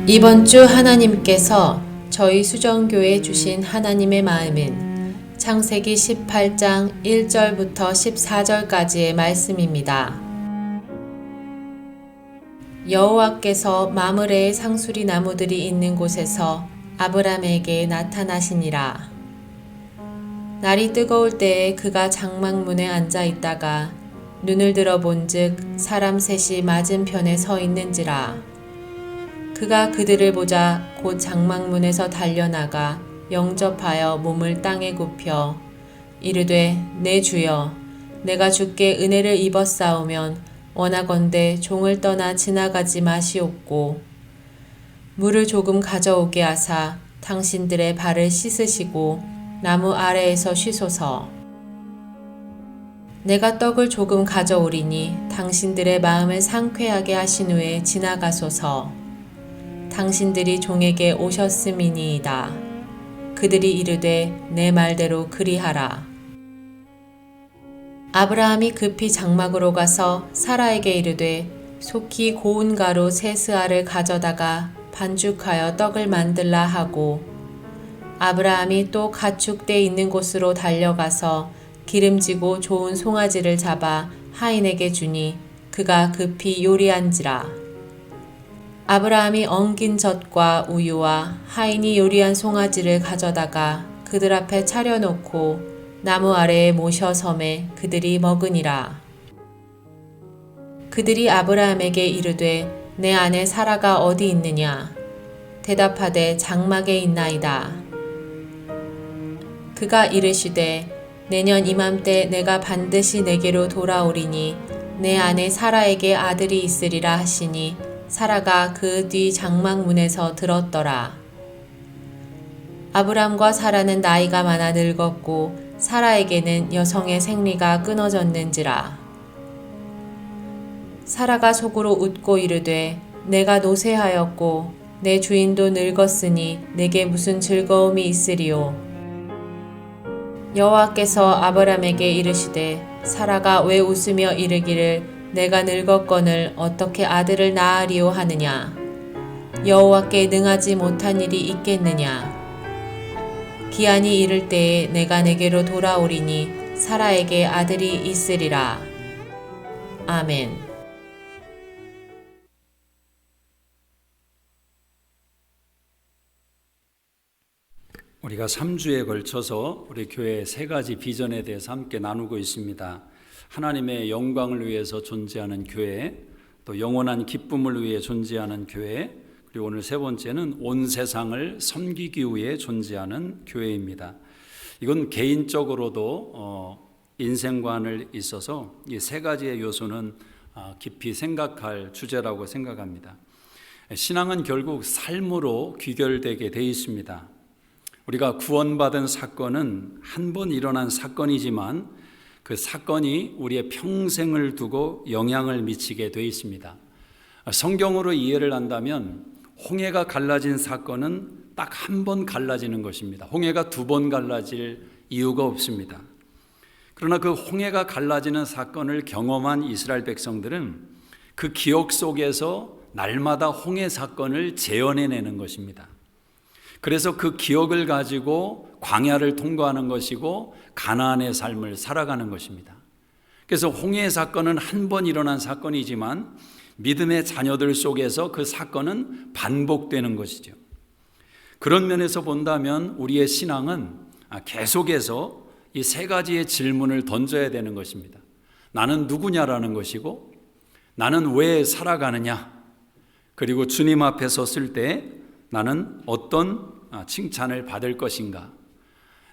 이번 주 하나님께서 저희 수정교회에 주신 하나님의 마음은 창세기 18장 1절부터 14절까지의 말씀입니다. 여호와께서 마므레의 상수리 나무들이 있는 곳에서 아브람에게 나타나시니라. 날이 뜨거울 때에 그가 장막문에 앉아 있다가 눈을 들어 본즉 사람 셋이 맞은편에 서 있는지라. 그가 그들을 보자 곧 장막문에서 달려나가 영접하여 몸을 땅에 굽혀 이르되 내 주여 내가 주께 은혜를 입었사오면 원하건대 종을 떠나 지나가지 마시옵고 물을 조금 가져오게 하사 당신들의 발을 씻으시고 나무 아래에서 쉬소서. 내가 떡을 조금 가져오리니 당신들의 마음을 상쾌하게 하신 후에 지나가소서. 당신들이 종에게 오셨음이니이다. 그들이 이르되 내 말대로 그리하라. 아브라함이 급히 장막으로 가서 사라에게 이르되 속히 고운 가루 세 스아를 가져다가 반죽하여 떡을 만들라 하고 아브라함이 또 가축대 있는 곳으로 달려가서 기름지고 좋은 송아지를 잡아 하인에게 주니 그가 급히 요리한지라. 아브라함이 엉긴 젖과 우유와 하인이 요리한 송아지를 가져다가 그들 앞에 차려놓고 나무 아래에 모셔 섬에 그들이 먹으니라. 그들이 아브라함에게 이르되 내 아내 사라가 어디 있느냐? 대답하되 장막에 있나이다. 그가 이르시되 내년 이맘때 내가 반드시 내게로 돌아오리니 내 아내 사라에게 아들이 있으리라 하시니 사라가 그 뒤 장막문에서 들었더라. 아브람과 사라는 나이가 많아 늙었고 사라에게는 여성의 생리가 끊어졌는지라. 사라가 속으로 웃고 이르되 내가 노쇠하였고 내 주인도 늙었으니 내게 무슨 즐거움이 있으리요. 여호와께서 아브람에게 이르시되 사라가 왜 웃으며 이르기를 내가 늙었거늘 어떻게 아들을 낳으리오 하느냐. 여호와께 능하지 못한 일이 있겠느냐. 기한이 이를 때에 내가 내게로 돌아오리니 사라에게 아들이 있으리라. 아멘. 우리가 3주에 걸쳐서 우리 교회의 세 가지 비전에 대해서 함께 나누고 있습니다. 하나님의 영광을 위해서 존재하는 교회, 또 영원한 기쁨을 위해 존재하는 교회, 그리고 오늘 세 번째는 온 세상을 섬기기 위해 존재하는 교회입니다. 이건 개인적으로도 인생관을 있어서 이 세 가지의 요소는 깊이 생각할 주제라고 생각합니다. 신앙은 결국 삶으로 귀결되게 돼 있습니다. 우리가 구원받은 사건은 한 번 일어난 사건이지만 그 사건이 우리의 평생을 두고 영향을 미치게 돼 있습니다. 성경으로 이해를 한다면 홍해가 갈라진 사건은 딱 한 번 갈라지는 것입니다. 홍해가 두 번 갈라질 이유가 없습니다. 그러나 그 홍해가 갈라지는 사건을 경험한 이스라엘 백성들은 그 기억 속에서 날마다 홍해 사건을 재현해내는 것입니다. 그래서 그 기억을 가지고 광야를 통과하는 것이고 가나안의 삶을 살아가는 것입니다. 그래서 홍해 사건은 한 번 일어난 사건이지만 믿음의 자녀들 속에서 그 사건은 반복되는 것이죠. 그런 면에서 본다면 우리의 신앙은 계속해서 이 세 가지의 질문을 던져야 되는 것입니다. 나는 누구냐라는 것이고, 나는 왜 살아가느냐, 그리고 주님 앞에 섰을 때 나는 어떤 칭찬을 받을 것인가.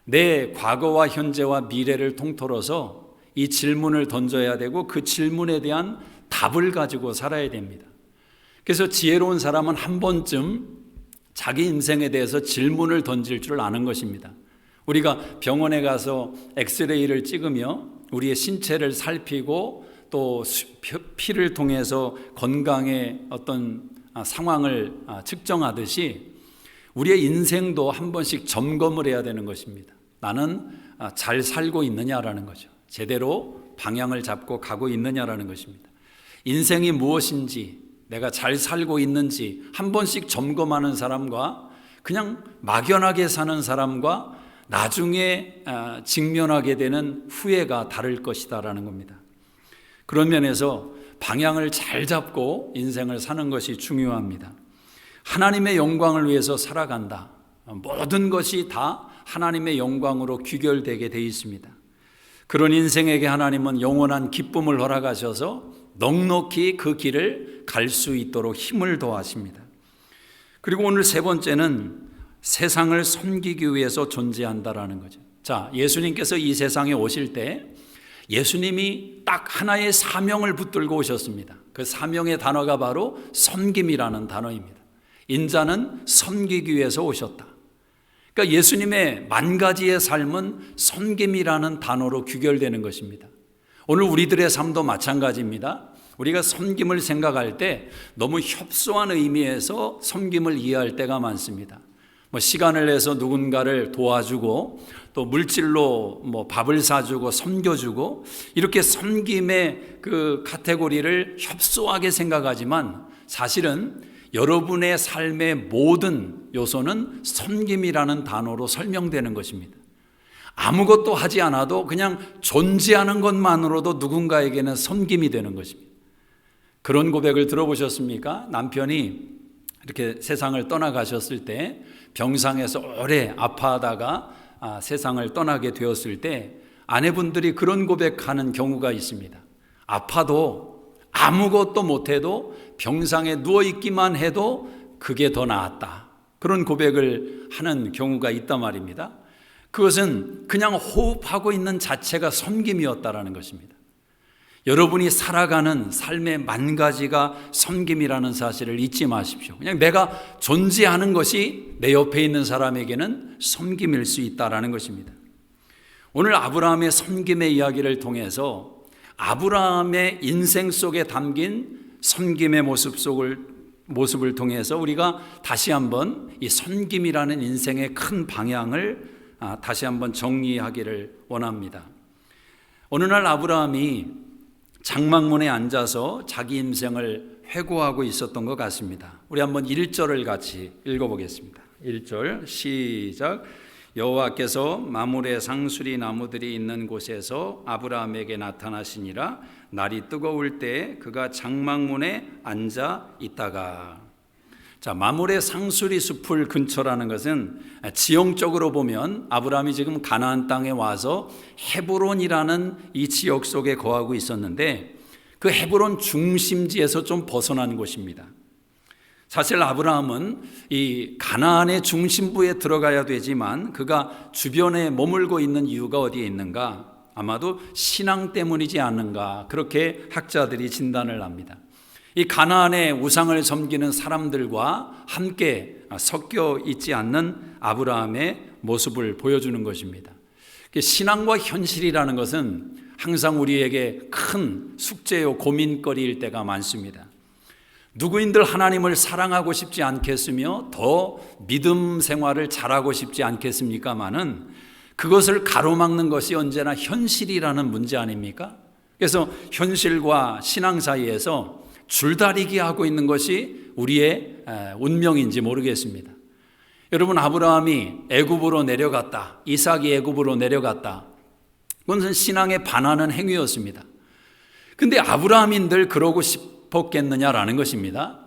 내 과거와 현재와 미래를 통틀어서 이 질문을 던져야 되고 그 질문에 대한 답을 가지고 살아야 됩니다. 그래서 지혜로운 사람은 한 번쯤 자기 인생에 대해서 질문을 던질 줄 아는 것입니다. 우리가 병원에 가서 엑스레이를 찍으며 우리의 신체를 살피고 또 피를 통해서 건강의 어떤 상황을 측정하듯이 우리의 인생도 한 번씩 점검을 해야 되는 것입니다. 나는 잘 살고 있느냐라는 거죠. 제대로 방향을 잡고 가고 있느냐라는 것입니다. 인생이 무엇인지, 내가 잘 살고 있는지 한 번씩 점검하는 사람과 그냥 막연하게 사는 사람과 나중에 직면하게 되는 후회가 다를 것이다라는 겁니다. 그런 면에서 방향을 잘 잡고 인생을 사는 것이 중요합니다. 하나님의 영광을 위해서 살아간다. 모든 것이 다 하나님의 영광으로 귀결되게 되어 있습니다. 그런 인생에게 하나님은 영원한 기쁨을 허락하셔서 넉넉히 그 길을 갈 수 있도록 힘을 더하십니다. 그리고 오늘 세 번째는 세상을 섬기기 위해서 존재한다라는 거죠. 자, 예수님께서 이 세상에 오실 때 예수님이 딱 하나의 사명을 붙들고 오셨습니다. 그 사명의 단어가 바로 섬김이라는 단어입니다. 인자는 섬기기 위해서 오셨다. 그러니까 예수님의 만 가지의 삶은 섬김이라는 단어로 귀결되는 것입니다. 오늘 우리들의 삶도 마찬가지입니다. 우리가 섬김을 생각할 때 너무 협소한 의미에서 섬김을 이해할 때가 많습니다. 시간을 내서 누군가를 도와주고 또 물질로 밥을 사주고 섬겨주고 이렇게 섬김의 그 카테고리를 협소하게 생각하지만 사실은 여러분의 삶의 모든 요소는 섬김이라는 단어로 설명되는 것입니다. 아무것도 하지 않아도 그냥 존재하는 것만으로도 누군가에게는 섬김이 되는 것입니다. 그런 고백을 들어보셨습니까? 남편이 이렇게 세상을 떠나가셨을 때 병상에서 오래 아파하다가 세상을 떠나게 되었을 때 아내분들이 그런 고백하는 경우가 있습니다. 아파도 아무것도 못해도 병상에 누워있기만 해도 그게 더 나았다. 그런 고백을 하는 경우가 있단 말입니다. 그것은 그냥 호흡하고 있는 자체가 섬김이었다라는 것입니다. 여러분이 살아가는 삶의 만 가지가 섬김이라는 사실을 잊지 마십시오. 그냥 내가 존재하는 것이 내 옆에 있는 사람에게는 섬김일 수 있다라는 것입니다. 오늘 아브라함의 섬김의 이야기를 통해서 아브라함의 인생 속에 담긴 섬김의 모습을 통해서 우리가 다시 한번 이 섬김이라는 인생의 큰 방향을 다시 한번 정리하기를 원합니다. 어느 날 아브라함이 장막문에 앉아서 자기 인생을 회고하고 있었던 것 같습니다. 우리 한번 1절을 같이 읽어보겠습니다. 1절 시작. 여호와께서 마므레 상수리 나무들이 있는 곳에서 아브라함에게 나타나시니라. 날이 뜨거울 때 그가 장막문에 앉아 있다가. 자, 마므레 상수리 숲을 근처라는 것은 지형적으로 보면 아브라함이 지금 가나안 땅에 와서 헤브론이라는 이 지역 속에 거하고 있었는데 그 헤브론 중심지에서 좀 벗어난 곳입니다. 사실 아브라함은 이 가나안의 중심부에 들어가야 되지만 그가 주변에 머물고 있는 이유가 어디에 있는가? 아마도 신앙 때문이지 않는가? 그렇게 학자들이 진단을 합니다. 이 가나안의 우상을 섬기는 사람들과 함께 섞여 있지 않는 아브라함의 모습을 보여주는 것입니다. 신앙과 현실이라는 것은 항상 우리에게 큰 숙제요 고민거리일 때가 많습니다. 누구인들 하나님을 사랑하고 싶지 않겠으며 더 믿음 생활을 잘하고 싶지 않겠습니까마는 그것을 가로막는 것이 언제나 현실이라는 문제 아닙니까? 그래서 현실과 신앙 사이에서 줄다리기 하고 있는 것이 우리의 운명인지 모르겠습니다. 여러분, 아브라함이 애굽으로 내려갔다. 이삭이 애굽으로 내려갔다. 그것은 신앙에 반하는 행위였습니다. 근데 아브라함인들 그러고 싶었겠느냐라는 것입니다.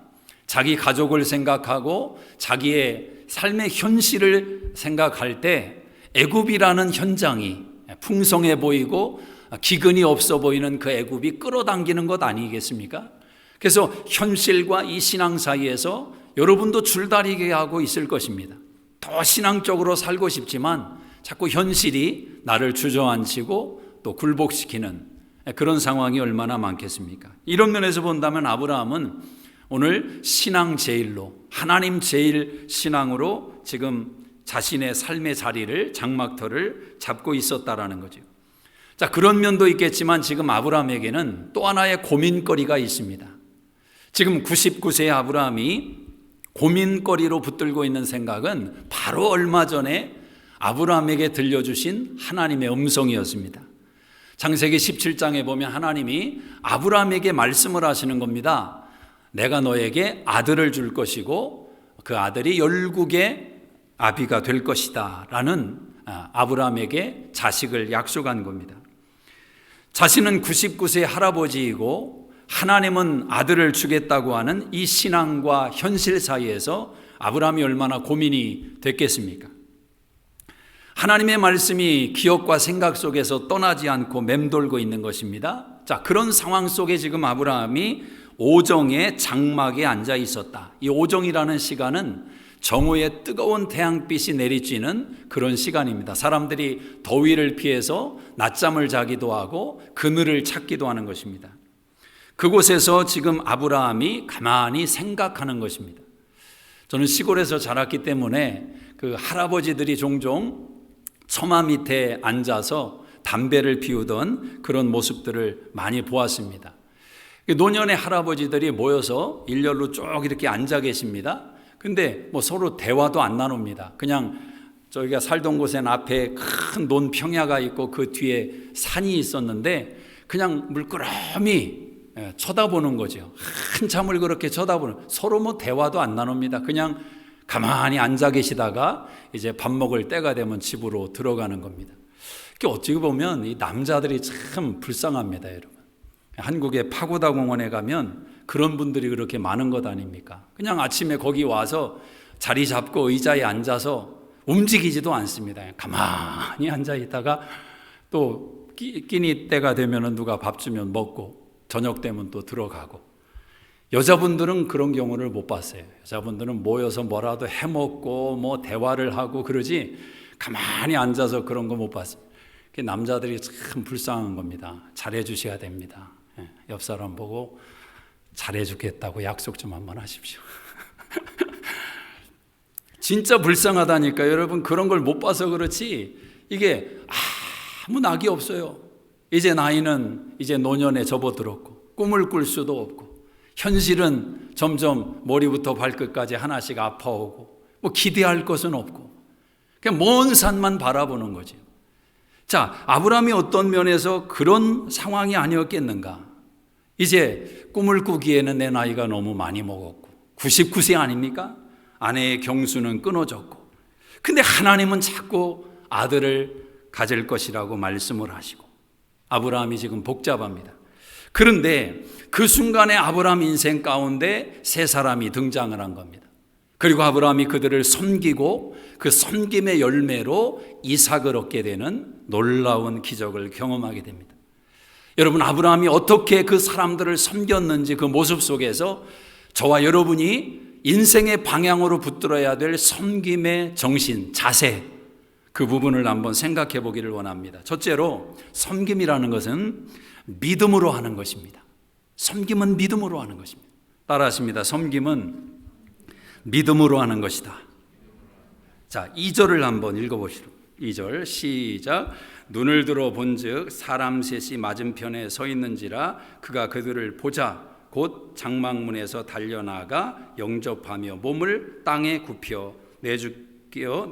자기 가족을 생각하고 자기의 삶의 현실을 생각할 때 애굽이라는 현장이 풍성해 보이고 기근이 없어 보이는 그 애굽이 끌어당기는 것 아니겠습니까? 그래서 현실과 이 신앙 사이에서 여러분도 줄다리기 하고 있을 것입니다. 더 신앙적으로 살고 싶지만 자꾸 현실이 나를 주저앉히고 또 굴복시키는 그런 상황이 얼마나 많겠습니까? 이런 면에서 본다면 아브라함은 오늘 신앙 제일로, 하나님 제일 신앙으로 지금 자신의 삶의 자리를, 장막터를 잡고 있었다라는 거죠. 자, 그런 면도 있겠지만 지금 아브라함에게는 또 하나의 고민거리가 있습니다. 지금 99세의 아브라함이 고민거리로 붙들고 있는 생각은 바로 얼마 전에 아브라함에게 들려주신 하나님의 음성이었습니다. 창세기 17장에 보면 하나님이 아브라함에게 말씀을 하시는 겁니다. 내가 너에게 아들을 줄 것이고 그 아들이 열국의 아비가 될 것이다 라는 아브라함에게 자식을 약속한 겁니다. 자신은 99세 할아버지이고 하나님은 아들을 주겠다고 하는 이 신앙과 현실 사이에서 아브라함이 얼마나 고민이 됐겠습니까? 하나님의 말씀이 기억과 생각 속에서 떠나지 않고 맴돌고 있는 것입니다. 자, 그런 상황 속에 지금 아브라함이 오정의 장막에 앉아 있었다. 이 오정이라는 시간은 정오에 뜨거운 태양빛이 내리쬐는 그런 시간입니다. 사람들이 더위를 피해서 낮잠을 자기도 하고 그늘을 찾기도 하는 것입니다. 그곳에서 지금 아브라함이 가만히 생각하는 것입니다. 저는 시골에서 자랐기 때문에 그 할아버지들이 종종 처마 밑에 앉아서 담배를 피우던 그런 모습들을 많이 보았습니다. 노년의 할아버지들이 모여서 일렬로 쭉 이렇게 앉아 계십니다. 근데 뭐 서로 대화도 안 나눕니다. 그냥 저희가 살던 곳엔 앞에 큰 논 평야가 있고 그 뒤에 산이 있었는데 그냥 물끄러미 쳐다보는 거죠. 한참을 그렇게 쳐다보는, 서로 뭐 대화도 안 나눕니다. 그냥 가만히 앉아 계시다가 이제 밥 먹을 때가 되면 집으로 들어가는 겁니다. 어찌 보면 이 남자들이 참 불쌍합니다, 여러분. 한국의 파고다 공원에 가면 그런 분들이 그렇게 많은 것 아닙니까? 그냥 아침에 거기 와서 자리 잡고 의자에 앉아서 움직이지도 않습니다. 가만히 앉아 있다가 또 끼니 때가 되면 누가 밥 주면 먹고 저녁 되면 또 들어가고. 여자분들은 그런 경우를 못 봤어요. 여자분들은 모여서 뭐라도 해먹고 뭐 대화를 하고 그러지 가만히 앉아서 그런 거 못 봤어요. 남자들이 참 불쌍한 겁니다. 잘해 주셔야 됩니다. 옆 사람 보고 잘해 주겠다고 약속 좀 한번 하십시오. 진짜 불쌍하다니까. 여러분, 그런 걸 못 봐서 그렇지 이게 아무 낙이 없어요. 이제 나이는 이제 노년에 접어들었고 꿈을 꿀 수도 없고 현실은 점점 머리부터 발끝까지 하나씩 아파오고 뭐 기대할 것은 없고 그냥 먼 산만 바라보는 거죠. 자, 아브라함이 어떤 면에서 그런 상황이 아니었겠는가? 이제 꿈을 꾸기에는 내 나이가 너무 많이 먹었고 99세 아닙니까? 아내의 경수는 끊어졌고 근데 하나님은 자꾸 아들을 가질 것이라고 말씀을 하시고 아브라함이 지금 복잡합니다. 그런데 그 순간에 아브라함 인생 가운데 세 사람이 등장을 한 겁니다. 그리고 아브라함이 그들을 섬기고 그 섬김의 열매로 이삭을 얻게 되는 놀라운 기적을 경험하게 됩니다. 여러분, 아브라함이 어떻게 그 사람들을 섬겼는지 그 모습 속에서 저와 여러분이 인생의 방향으로 붙들어야 될 섬김의 정신, 자세, 그 부분을 한번 생각해 보기를 원합니다. 첫째로 섬김이라는 것은 믿음으로 하는 것입니다. 섬김은 믿음으로 하는 것입니다. 따라하십니다. 섬김은 믿음으로 하는 것이다. 자, 2절을 한번 읽어보시죠. 2절 시작. 눈을 들어 본즉 사람 셋이 맞은편에 서 있는지라 그가 그들을 보자 곧 장막문에서 달려나가 영접하며 몸을 땅에 굽혀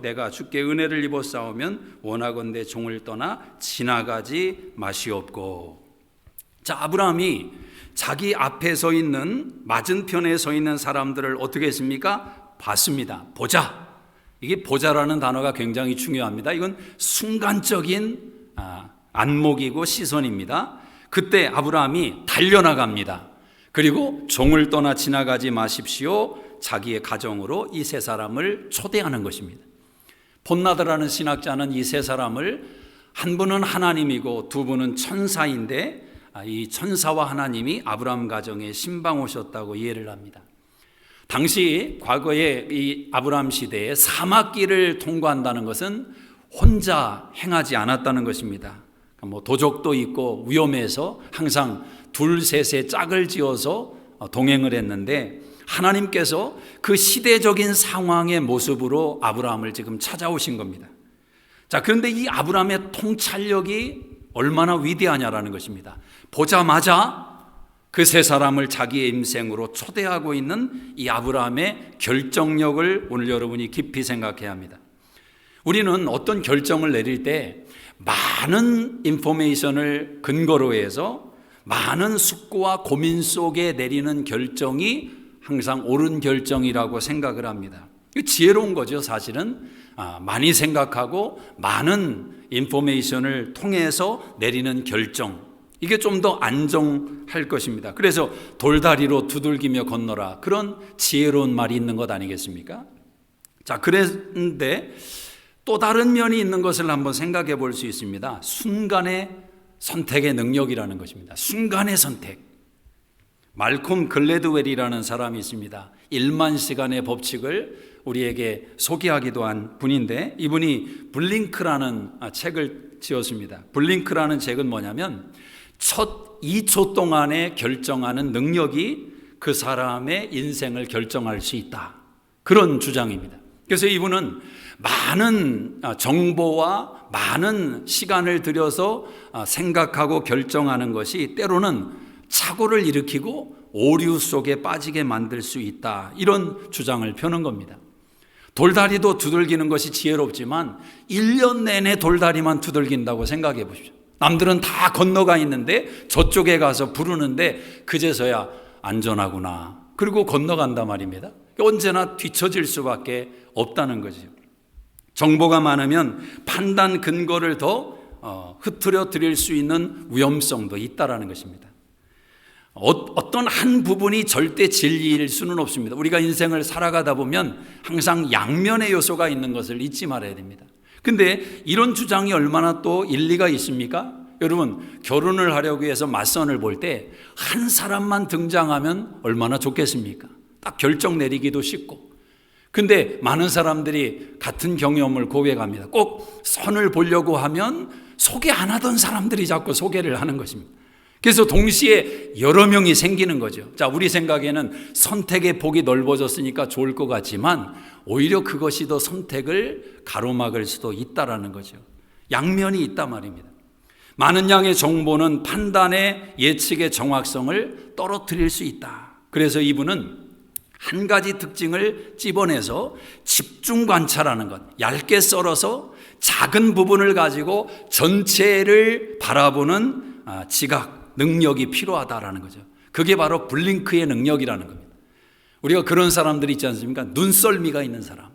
내가 주께 은혜를 입어 싸우면 원하건대 종을 떠나 지나가지 마시옵고. 자, 아브라함이 자기 앞에 서 있는 맞은편에 서 있는 사람들을 어떻게 했습니까? 봤습니다. 보자. 이게 보자라는 단어가 굉장히 중요합니다. 이건 순간적인 안목이고 시선입니다. 그때 아브라함이 달려나갑니다. 그리고 종을 떠나 지나가지 마십시오. 자기의 가정으로 이 세 사람을 초대하는 것입니다. 본나드라는 신학자는 이 세 사람을 한 분은 하나님이고 두 분은 천사인데 이 천사와 하나님이 아브라함 가정에 신방 오셨다고 이해를 합니다. 당시 과거에 이 아브라함 시대에 사막길을 통과한다는 것은 혼자 행하지 않았다는 것입니다. 뭐 도적도 있고 위험해서 항상 둘 셋의 짝을 지어서 동행을 했는데 하나님께서 그 시대적인 상황의 모습으로 아브라함을 지금 찾아오신 겁니다. 자, 그런데 이 아브라함의 통찰력이 얼마나 위대하냐라는 것입니다. 보자마자 그 세 사람을 자기의 인생으로 초대하고 있는 이 아브라함의 결정력을 오늘 여러분이 깊이 생각해야 합니다. 우리는 어떤 결정을 내릴 때 많은 인포메이션을 근거로 해서 많은 숙고와 고민 속에 내리는 결정이 항상 옳은 결정이라고 생각을 합니다. 지혜로운 거죠, 사실은. 많이 생각하고 많은 인포메이션을 통해서 내리는 결정, 이게 좀 더 안정할 것입니다. 그래서 돌다리로 두들기며 건너라, 그런 지혜로운 말이 있는 것 아니겠습니까? 자, 그런데 또 다른 면이 있는 것을 한번 생각해 볼 수 있습니다. 순간의 선택의 능력이라는 것입니다. 순간의 선택. 말콤 글래드웰이라는 사람이 있습니다. 1만 시간의 법칙을 우리에게 소개하기도 한 분인데, 이분이 블링크라는 책을 지었습니다. 블링크라는 책은 뭐냐면 첫 2초 동안에 결정하는 능력이 그 사람의 인생을 결정할 수 있다, 그런 주장입니다. 그래서 이분은 많은 정보와 많은 시간을 들여서 생각하고 결정하는 것이 때로는 착오를 일으키고 오류 속에 빠지게 만들 수 있다, 이런 주장을 펴는 겁니다. 돌다리도 두들기는 것이 지혜롭지만 1년 내내 돌다리만 두들긴다고 생각해 보십시오. 남들은 다 건너가 있는데 저쪽에 가서 부르는데 그제서야 안전하구나, 그리고 건너간단 말입니다. 언제나 뒤처질 수밖에 없다는 거죠. 정보가 많으면 판단 근거를 더 흐트려 드릴 수 있는 위험성도 있다라는 것입니다. 어떤 한 부분이 절대 진리일 수는 없습니다. 우리가 인생을 살아가다 보면 항상 양면의 요소가 있는 것을 잊지 말아야 됩니다. 근데 이런 주장이 얼마나 또 일리가 있습니까? 여러분, 결혼을 하려고 해서 맞선을 볼 때 한 사람만 등장하면 얼마나 좋겠습니까? 딱 결정 내리기도 쉽고. 근데 많은 사람들이 같은 경험을 고백합니다. 꼭 선을 보려고 하면 소개 안 하던 사람들이 자꾸 소개를 하는 것입니다. 그래서 동시에 여러 명이 생기는 거죠. 자, 우리 생각에는 선택의 폭이 넓어졌으니까 좋을 것 같지만 오히려 그것이 더 선택을 가로막을 수도 있다라는 거죠. 양면이 있단 말입니다. 많은 양의 정보는 판단의 예측의 정확성을 떨어뜨릴 수 있다. 그래서 이분은 한 가지 특징을 찝어내서 집중 관찰하는 것, 얇게 썰어서 작은 부분을 가지고 전체를 바라보는 지각, 능력이 필요하다라는 거죠. 그게 바로 블링크의 능력이라는 겁니다. 우리가 그런 사람들이 있지 않습니까? 눈썰미가 있는 사람.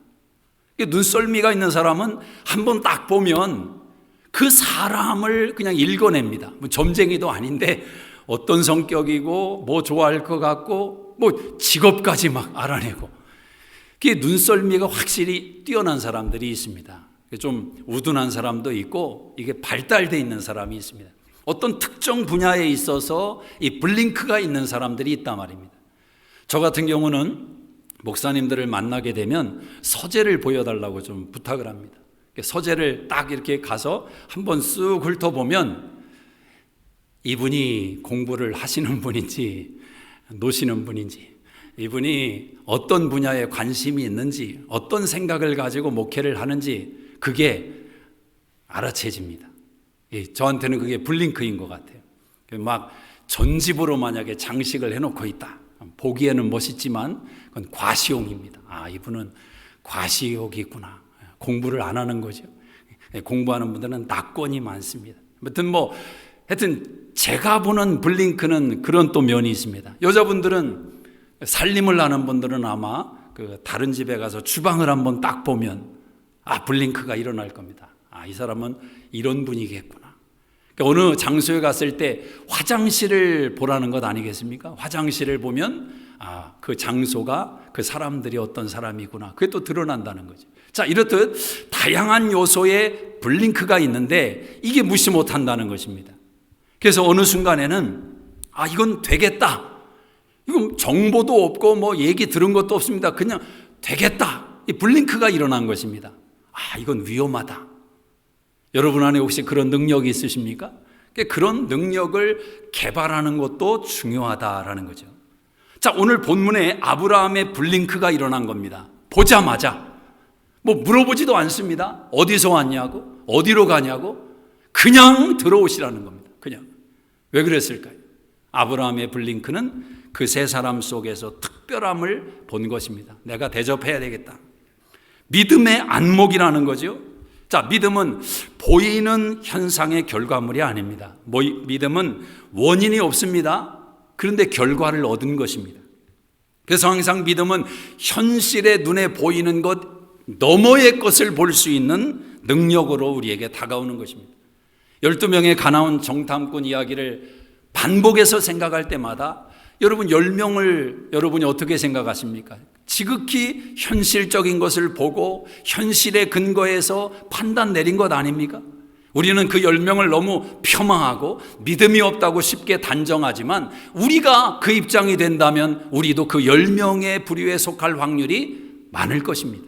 눈썰미가 있는 사람은 한번 딱 보면 그 사람을 그냥 읽어냅니다. 뭐 점쟁이도 아닌데 어떤 성격이고 뭐 좋아할 것 같고 뭐 직업까지 막 알아내고, 그게 눈썰미가 확실히 뛰어난 사람들이 있습니다. 좀 우둔한 사람도 있고 이게 발달되어 있는 사람이 있습니다. 어떤 특정 분야에 있어서 이 블링크가 있는 사람들이 있단 말입니다. 저 같은 경우는 목사님들을 만나게 되면 서재를 보여달라고 좀 부탁을 합니다. 서재를 딱 이렇게 가서 한번 쓱 훑어보면 이분이 공부를 하시는 분인지 노시는 분인지, 이분이 어떤 분야에 관심이 있는지, 어떤 생각을 가지고 목회를 하는지 그게 알아채집니다. 저한테는 그게 블링크인 것 같아요. 막 전집으로 만약에 장식을 해놓고 있다, 보기에는 멋있지만 그건 과시용입니다. 이분은 과시욕이 있구나. 공부를 안 하는 거죠. 공부하는 분들은 낙권이 많습니다. 하여튼 제가 보는 블링크는 그런 또 면이 있습니다. 여자분들은, 살림을 하는 분들은 아마 그 다른 집에 가서 주방을 한번 딱 보면 블링크가 일어날 겁니다. 이 사람은 이런 분이겠구나. 그러니까 어느 장소에 갔을 때 화장실을 보라는 것 아니겠습니까? 화장실을 보면 그 장소가 그 사람들이 어떤 사람이구나, 그게 또 드러난다는 거죠. 자, 이렇듯 다양한 요소에 블링크가 있는데 이게 무시 못한다는 것입니다. 그래서 어느 순간에는 이건 되겠다, 이건 정보도 없고 뭐 얘기 들은 것도 없습니다, 그냥 되겠다, 이 블링크가 일어난 것입니다. 이건 위험하다. 여러분 안에 혹시 그런 능력이 있으십니까? 그런 능력을 개발하는 것도 중요하다라는 거죠. 자, 오늘 본문에 아브라함의 블링크가 일어난 겁니다. 보자마자 뭐 물어보지도 않습니다. 어디서 왔냐고, 어디로 가냐고, 그냥 들어오시라는 겁니다. 그냥. 왜 그랬을까요? 아브라함의 블링크는 그 세 사람 속에서 특별함을 본 것입니다. 내가 대접해야 되겠다. 믿음의 안목이라는 거죠. 자, 믿음은 보이는 현상의 결과물이 아닙니다. 믿음은 원인이 없습니다. 그런데 결과를 얻은 것입니다. 그래서 항상 믿음은 현실의 눈에 보이는 것 너머의 것을 볼 수 있는 능력으로 우리에게 다가오는 것입니다. 12명의 가나온 정탐꾼 이야기를 반복해서 생각할 때마다 여러분 10명을 여러분이 어떻게 생각하십니까? 지극히 현실적인 것을 보고 현실의 근거에서 판단 내린 것 아닙니까? 우리는 그 10명을 너무 폄하하고 믿음이 없다고 쉽게 단정하지만 우리가 그 입장이 된다면 우리도 그 10명의 부류에 속할 확률이 많을 것입니다.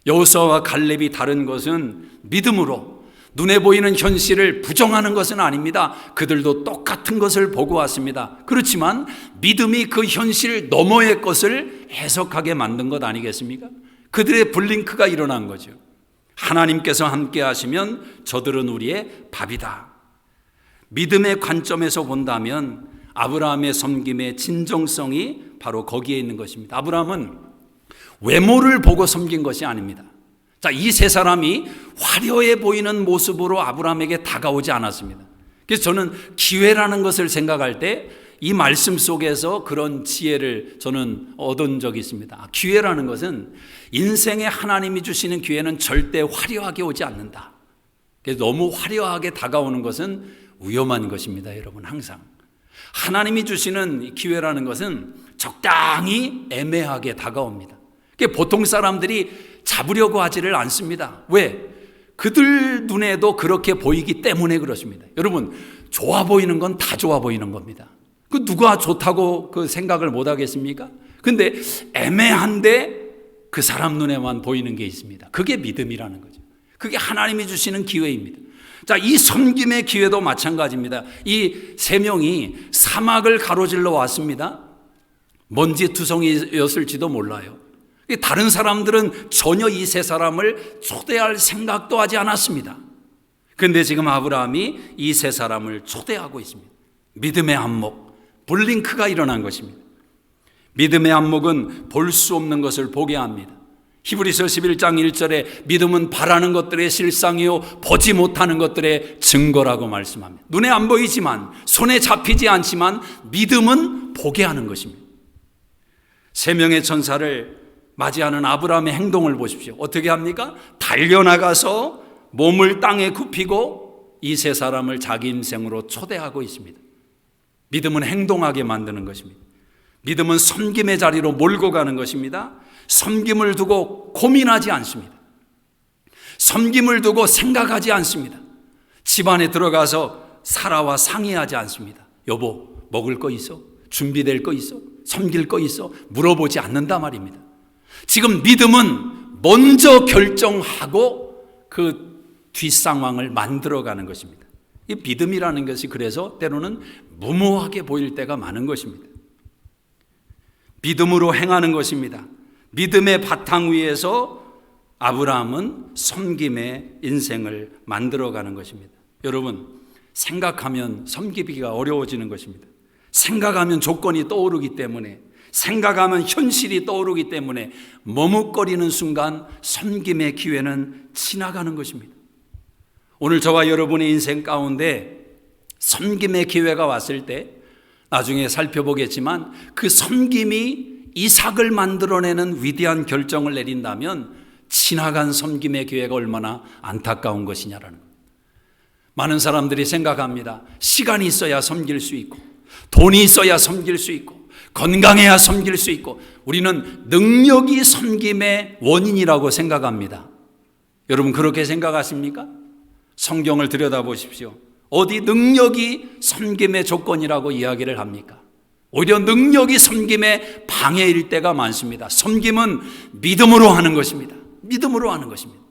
여호수아와 갈렙이 다른 것은 믿음으로 눈에 보이는 현실을 부정하는 것은 아닙니다. 그들도 똑같은 것을 보고 왔습니다. 그렇지만 믿음이 그 현실 너머의 것을 해석하게 만든 것 아니겠습니까? 그들의 블링크가 일어난 거죠. 하나님께서 함께 하시면 저들은 우리의 밥이다. 믿음의 관점에서 본다면 아브라함의 섬김의 진정성이 바로 거기에 있는 것입니다. 아브라함은 외모를 보고 섬긴 것이 아닙니다. 자, 이 세 사람이 화려해 보이는 모습으로 아브라함에게 다가오지 않았습니다. 그래서 저는 기회라는 것을 생각할 때 이 말씀 속에서 그런 지혜를 저는 얻은 적이 있습니다. 기회라는 것은 인생에 하나님이 주시는 기회는 절대 화려하게 오지 않는다. 그래서 너무 화려하게 다가오는 것은 위험한 것입니다. 여러분, 항상 하나님이 주시는 기회라는 것은 적당히 애매하게 다가옵니다. 보통 사람들이 잡으려고 하지를 않습니다. 왜? 그들 눈에도 그렇게 보이기 때문에 그렇습니다. 여러분, 좋아 보이는 건 다 좋아 보이는 겁니다. 그 누가 좋다고 그 생각을 못 하겠습니까? 근데 애매한데 그 사람 눈에만 보이는 게 있습니다. 그게 믿음이라는 거죠. 그게 하나님이 주시는 기회입니다. 자, 이 섬김의 기회도 마찬가지입니다. 이 세 명이 사막을 가로질러 왔습니다. 먼지투성이였을지도 몰라요. 다른 사람들은 전혀 이 세 사람을 초대할 생각도 하지 않았습니다. 그런데 지금 아브라함이 이 세 사람을 초대하고 있습니다. 믿음의 안목, 블링크가 일어난 것입니다. 믿음의 안목은 볼 수 없는 것을 보게 합니다. 히브리서 11장 1절에 믿음은 바라는 것들의 실상이요 보지 못하는 것들의 증거라고 말씀합니다. 눈에 안 보이지만, 손에 잡히지 않지만 믿음은 보게 하는 것입니다. 세 명의 천사를 맞이하는 아브라함의 행동을 보십시오. 어떻게 합니까? 달려나가서 몸을 땅에 굽히고 이 세 사람을 자기 인생으로 초대하고 있습니다. 믿음은 행동하게 만드는 것입니다. 믿음은 섬김의 자리로 몰고 가는 것입니다. 섬김을 두고 고민하지 않습니다. 섬김을 두고 생각하지 않습니다. 집안에 들어가서 사라와 상의하지 않습니다. 여보, 먹을 거 있어? 준비될 거 있어? 섬길 거 있어? 물어보지 않는다 말입니다. 지금 믿음은 먼저 결정하고 그 뒷상황을 만들어가는 것입니다. 이 믿음이라는 것이 그래서 때로는 무모하게 보일 때가 많은 것입니다. 믿음으로 행하는 것입니다. 믿음의 바탕 위에서 아브라함은 섬김의 인생을 만들어가는 것입니다. 여러분, 생각하면 섬기기가 어려워지는 것입니다. 생각하면 조건이 떠오르기 때문에, 생각하면 현실이 떠오르기 때문에 머뭇거리는 순간 섬김의 기회는 지나가는 것입니다. 오늘 저와 여러분의 인생 가운데 섬김의 기회가 왔을 때 나중에 살펴보겠지만 그 섬김이 이삭을 만들어내는 위대한 결정을 내린다면 지나간 섬김의 기회가 얼마나 안타까운 것이냐라는 것. 많은 사람들이 생각합니다. 시간이 있어야 섬길 수 있고, 돈이 있어야 섬길 수 있고, 건강해야 섬길 수 있고, 우리는 능력이 섬김의 원인이라고 생각합니다. 여러분, 그렇게 생각하십니까? 성경을 들여다보십시오. 어디 능력이 섬김의 조건이라고 이야기를 합니까? 오히려 능력이 섬김의 방해일 때가 많습니다. 섬김은 믿음으로 하는 것입니다. 믿음으로 하는 것입니다.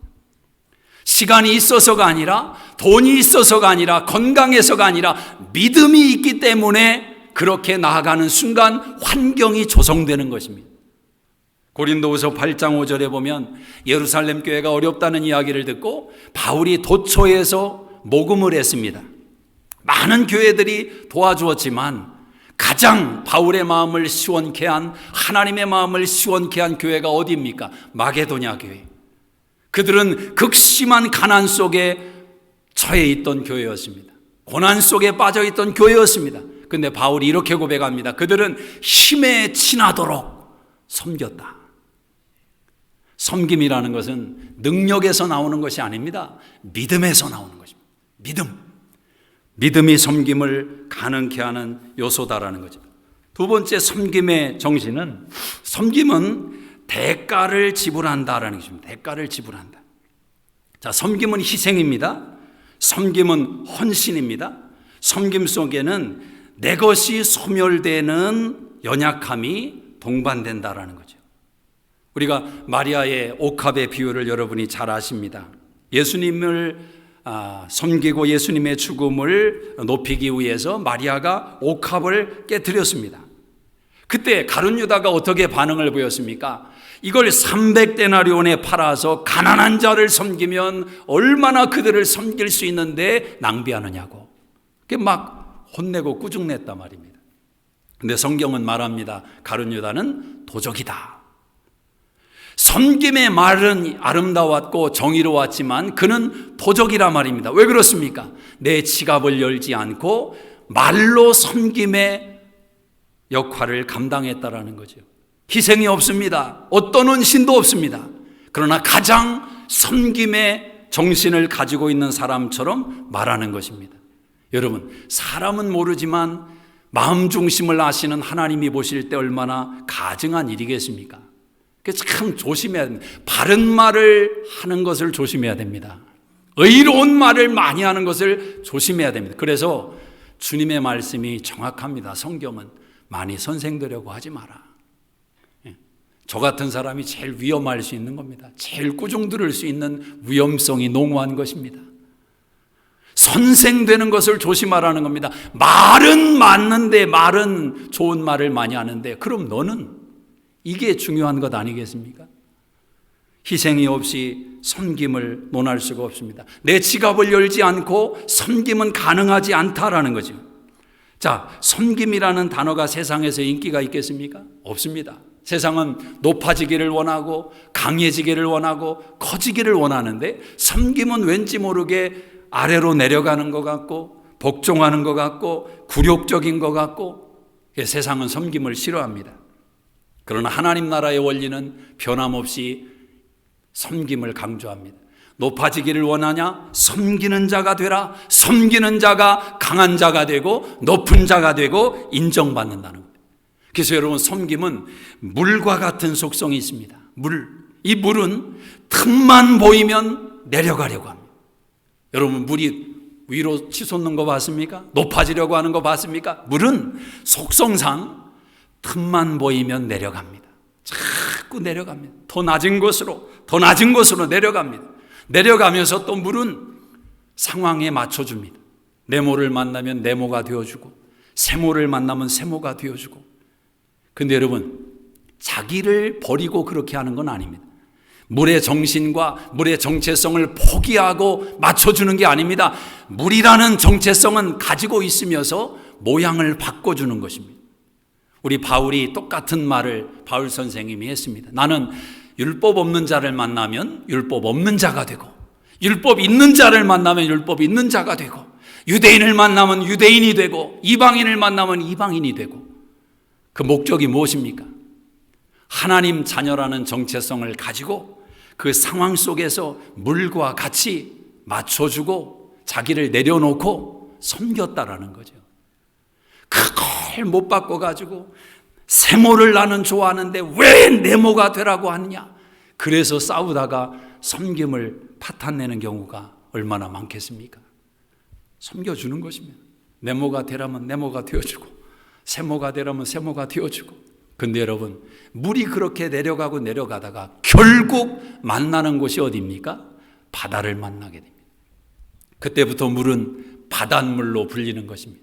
시간이 있어서가 아니라, 돈이 있어서가 아니라, 건강해서가 아니라 믿음이 있기 때문에 그렇게 나아가는 순간 환경이 조성되는 것입니다. 고린도후서 8장 5절에 보면 예루살렘 교회가 어렵다는 이야기를 듣고 바울이 도초에서 모금을 했습니다. 많은 교회들이 도와주었지만 가장 바울의 마음을 시원케 한, 하나님의 마음을 시원케 한 교회가 어디입니까? 마게도냐 교회. 그들은 극심한 가난 속에 처해 있던 교회였습니다. 고난 속에 빠져 있던 교회였습니다. 근데 바울이 이렇게 고백합니다. 그들은 힘에 지나도록 섬겼다. 섬김이라는 것은 능력에서 나오는 것이 아닙니다. 믿음에서 나오는 것입니다. 믿음이 섬김을 가능케 하는 요소다라는 거죠. 두 번째 섬김의 정신은, 섬김은 대가를 지불한다라는 것입니다. 대가를 지불한다. 자, 섬김은 희생입니다. 섬김은 헌신입니다. 섬김 속에는 내 것이 소멸되는 연약함이 동반된다라는 거죠. 우리가 마리아의 옥합의 비유를 여러분이 잘 아십니다. 예수님을 섬기고 예수님의 죽음을 높이기 위해서 마리아가 옥합을 깨뜨렸습니다. 그때 가룟 유다가 어떻게 반응을 보였습니까? 이걸 300데나리온에 팔아서 가난한 자를 섬기면 얼마나 그들을 섬길 수 있는데 낭비하느냐고. 그게 막 혼내고 꾸중냈단 말입니다. 근데 성경은 말합니다. 가룟 유다는 도적이다. 섬김의 말은 아름다웠고 정의로웠지만 그는 도적이라 말입니다. 왜 그렇습니까? 내 지갑을 열지 않고 말로 섬김의 역할을 감당했다라는 거죠. 희생이 없습니다. 어떤 헌신도 없습니다. 그러나 가장 섬김의 정신을 가지고 있는 사람처럼 말하는 것입니다. 여러분, 사람은 모르지만 마음 중심을 아시는 하나님이 보실 때 얼마나 가증한 일이겠습니까? 그래서 참 조심해야 됩니다. 바른 말을 하는 것을 조심해야 됩니다. 의로운 말을 많이 하는 것을 조심해야 됩니다. 그래서 주님의 말씀이 정확합니다. 성경은 많이 선생되려고 하지 마라. 저 같은 사람이 제일 위험할 수 있는 겁니다. 제일 꾸중 들을 수 있는 위험성이 농후한 것입니다. 선생되는 것을 조심하라는 겁니다. 말은 맞는데, 말은 좋은 말을 많이 하는데, 그럼 너는 이게 중요한 것 아니겠습니까? 희생이 없이 섬김을 논할 수가 없습니다. 내 지갑을 열지 않고 섬김은 가능하지 않다라는 거죠. 자, 섬김이라는 단어가 세상에서 인기가 있겠습니까? 없습니다. 세상은 높아지기를 원하고 강해지기를 원하고 커지기를 원하는데, 섬김은 왠지 모르게 아래로 내려가는 것 같고 복종하는 것 같고 굴욕적인 것 같고, 세상은 섬김을 싫어합니다. 그러나 하나님 나라의 원리는 변함없이 섬김을 강조합니다. 높아지기를 원하냐? 섬기는 자가 되라. 섬기는 자가 강한 자가 되고 높은 자가 되고 인정받는다는 거예요. 그래서 여러분, 섬김은 물과 같은 속성이 있습니다. 이 물은 틈만 보이면 내려가려고 합니다. 여러분, 물이 위로 치솟는 거 봤습니까? 높아지려고 하는 거 봤습니까? 물은 속성상 틈만 보이면 내려갑니다. 자꾸 내려갑니다. 더 낮은 곳으로 내려갑니다. 내려가면서 또 물은 상황에 맞춰줍니다. 네모를 만나면 네모가 되어주고 세모를 만나면 세모가 되어주고. 근데 여러분, 자기를 버리고 그렇게 하는 건 아닙니다. 물의 정신과 물의 정체성을 포기하고 맞춰주는 게 아닙니다. 물이라는 정체성은 가지고 있으면서 모양을 바꿔주는 것입니다. 우리 바울이 똑같은 말을 바울 선생님이 했습니다. 나는 율법 없는 자를 만나면 율법 없는 자가 되고, 율법 있는 자를 만나면 율법 있는 자가 되고, 유대인을 만나면 유대인이 되고, 이방인을 만나면 이방인이 되고. 그 목적이 무엇입니까? 하나님 자녀라는 정체성을 가지고 그 상황 속에서 물과 같이 맞춰주고 자기를 내려놓고 섬겼다라는 거죠. 그걸 못 바꿔가지고 세모를 나는 좋아하는데 왜 네모가 되라고 하느냐, 그래서 싸우다가 섬김을 파탄내는 경우가 얼마나 많겠습니까? 섬겨주는 것입니다. 네모가 되라면 네모가 되어주고 세모가 되라면 세모가 되어주고. 근데 여러분, 물이 그렇게 내려가고 내려가다가 결국 만나는 곳이 어디입니까? 바다를 만나게 됩니다. 그때부터 물은 바닷물로 불리는 것입니다.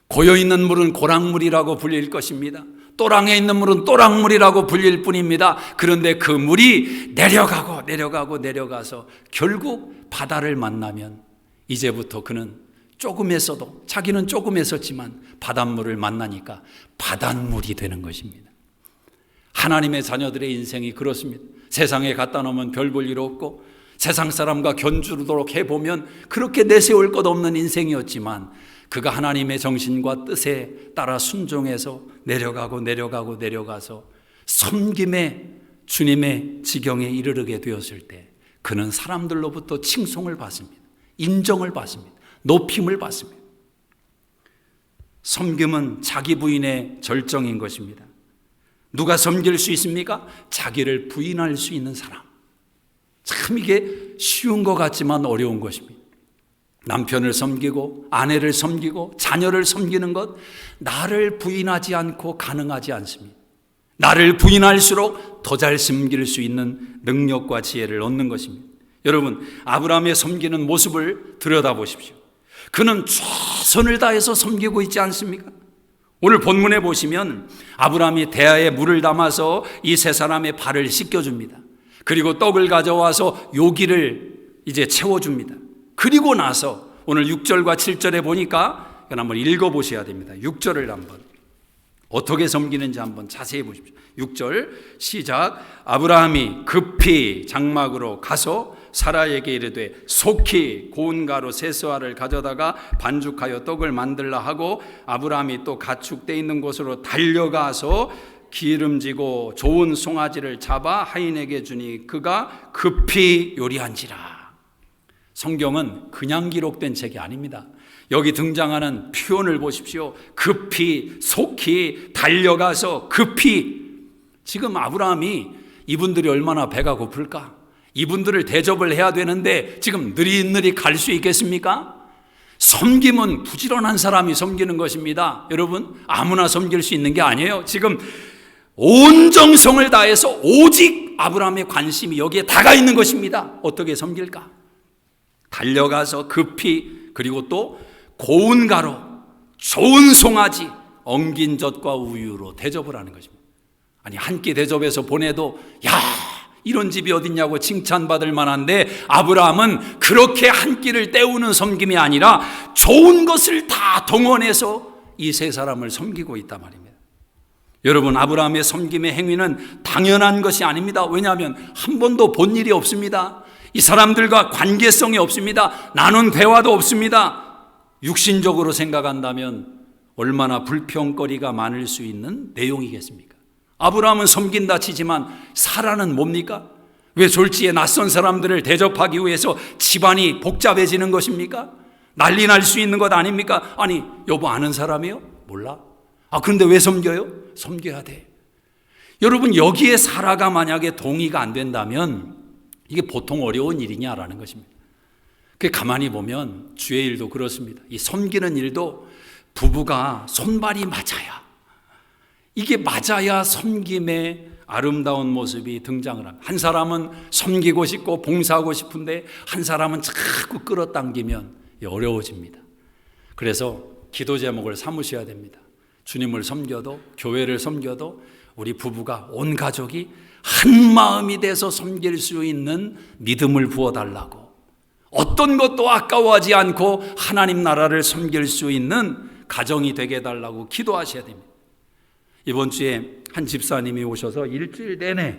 고여있는 물은 고랑물이라고 불릴 것입니다. 또랑에 있는 물은 또랑물이라고 불릴 뿐입니다. 그런데 그 물이 내려가서 결국 바다를 만나면 이제부터 그는 조금에서도, 자기는 조금 했었지만 바닷물을 만나니까 바닷물이 되는 것입니다. 하나님의 자녀들의 인생이 그렇습니다. 세상에 갖다 놓으면 별 볼 일 없고 세상 사람과 견주도록 해보면 그렇게 내세울 것 없는 인생이었지만 그가 하나님의 정신과 뜻에 따라 순종해서 내려가서 섬김의 주님의 지경에 이르르게 되었을 때 그는 사람들로부터 칭송을 받습니다. 인정을 받습니다. 높임을 받습니다. 섬김은 자기 부인의 절정인 것입니다. 누가 섬길 수 있습니까? 자기를 부인할 수 있는 사람. 참 이게 쉬운 것 같지만 어려운 것입니다. 남편을 섬기고 아내를 섬기고 자녀를 섬기는 것, 나를 부인하지 않고 가능하지 않습니다. 나를 부인할수록 더 잘 섬길 수 있는 능력과 지혜를 얻는 것입니다. 여러분, 아브라함의 섬기는 모습을 들여다보십시오. 그는 최선을 다해서 섬기고 있지 않습니까? 오늘 본문에 보시면 아브라함이 대야에 물을 담아서 이 세 사람의 발을 씻겨줍니다. 그리고 떡을 가져와서 요기를 이제 채워줍니다. 그리고 나서 오늘 6절과 7절에 보니까 이건 한번 읽어보셔야 됩니다. 6절을 한번 어떻게 섬기는지 한번 자세히 보십시오. 6절 시작. 아브라함이 급히 장막으로 가서 사라에게 이르되 속히 고운 가루 세스알을 가져다가 반죽하여 떡을 만들라 하고 아브라함이 또 가축대 있는 곳으로 달려가서 기름지고 좋은 송아지를 잡아 하인에게 주니 그가 급히 요리한지라. 성경은 그냥 기록된 책이 아닙니다. 여기 등장하는 표현을 보십시오. 급히, 속히, 달려가서 급히. 지금 아브라함이 이분들이 얼마나 배가 고플까? 이분들을 대접을 해야 되는데 지금 느릿느릿 갈 수 있겠습니까? 섬김은 부지런한 사람이 섬기는 것입니다. 여러분, 아무나 섬길 수 있는 게 아니에요. 지금 온 정성을 다해서 오직 아브라함의 관심이 여기에 다가 있는 것입니다. 어떻게 섬길까? 달려가서 급히, 그리고 또 고운 가루, 좋은 송아지, 엉긴 젖과 우유로 대접을 하는 것입니다. 아니, 한 끼 대접해서 보내도 야, 이런 집이 어딨냐고 칭찬받을 만한데 아브라함은 그렇게 한 끼를 때우는 섬김이 아니라 좋은 것을 다 동원해서 이 세 사람을 섬기고 있단 말입니다. 여러분, 아브라함의 섬김의 행위는 당연한 것이 아닙니다. 왜냐하면 한 번도 본 일이 없습니다. 이 사람들과 관계성이 없습니다. 나눈 대화도 없습니다. 육신적으로 생각한다면 얼마나 불평거리가 많을 수 있는 내용이겠습니까? 아브라함은 섬긴다 치지만 사라는 뭡니까? 왜 졸지에 낯선 사람들을 대접하기 위해서 집안이 복잡해지는 것입니까? 난리 날 수 있는 것 아닙니까? 아니, 여보 아는 사람이요? 몰라. 그런데 왜 섬겨요? 섬겨야 돼. 여러분, 여기에 사라가 만약에 동의가 안 된다면 이게 보통 어려운 일이냐라는 것입니다. 가만히 보면 주의 일도 그렇습니다. 이 섬기는 일도 부부가 손발이 맞아야, 이게 맞아야 섬김의 아름다운 모습이 등장을 합니다. 한 사람은 섬기고 싶고 봉사하고 싶은데 한 사람은 자꾸 끌어당기면 어려워집니다. 그래서 기도 제목을 삼으셔야 됩니다. 주님을 섬겨도, 교회를 섬겨도 우리 부부가, 온 가족이 한 마음이 돼서 섬길 수 있는 믿음을 부어달라고, 어떤 것도 아까워하지 않고 하나님 나라를 섬길 수 있는 가정이 되게 해달라고 기도하셔야 됩니다. 이번 주에 한 집사님이 오셔서 일주일 내내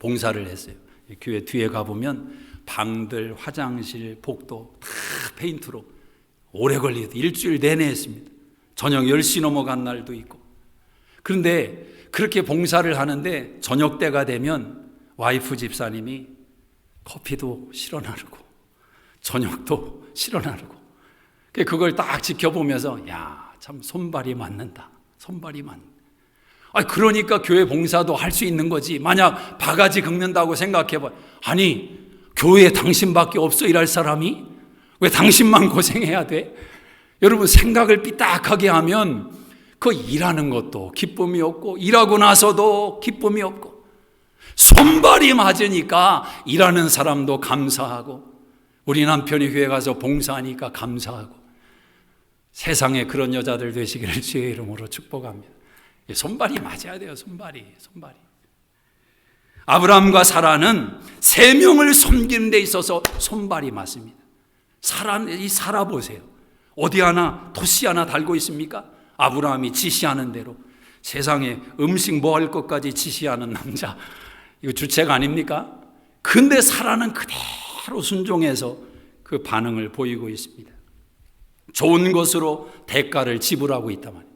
봉사를 했어요. 교회 뒤에 가보면 방들, 화장실, 복도 다 페인트로 오래 걸리도 일주일 내내 했습니다. 저녁 10시 넘어간 날도 있고. 그런데 그렇게 봉사를 하는데 저녁 때가 되면 와이프 집사님이 커피도 실어 나르고 저녁도 실어 나르고, 그걸 딱 지켜보면서 야, 참 손발이 맞는다. 손발이 맞는다. 그러니까 교회 봉사도 할 수 있는 거지. 만약 바가지 긁는다고 생각해봐. 아니, 교회에 당신밖에 없어 일할 사람이? 왜 당신만 고생해야 돼? 여러분, 생각을 삐딱하게 하면 그 일하는 것도 기쁨이 없고 일하고 나서도 기쁨이 없고, 손발이 맞으니까 일하는 사람도 감사하고 우리 남편이 교회 가서 봉사하니까 감사하고, 세상에 그런 여자들 되시기를 주의 이름으로 축복합니다. 손발이 맞아야 돼요. 손발이. 아브라함과 사라는 세 명을 섬기는 데 있어서 손발이 맞습니다. 이 사라 보세요. 어디 하나 토시 하나 달고 있습니까? 아브라함이 지시하는 대로 세상에 음식 뭐 할 것까지 지시하는 남자. 이거 주책 아닙니까? 근데 사라는 그대로 순종해서 그 반응을 보이고 있습니다. 좋은 것으로 대가를 지불하고 있단 말이에요.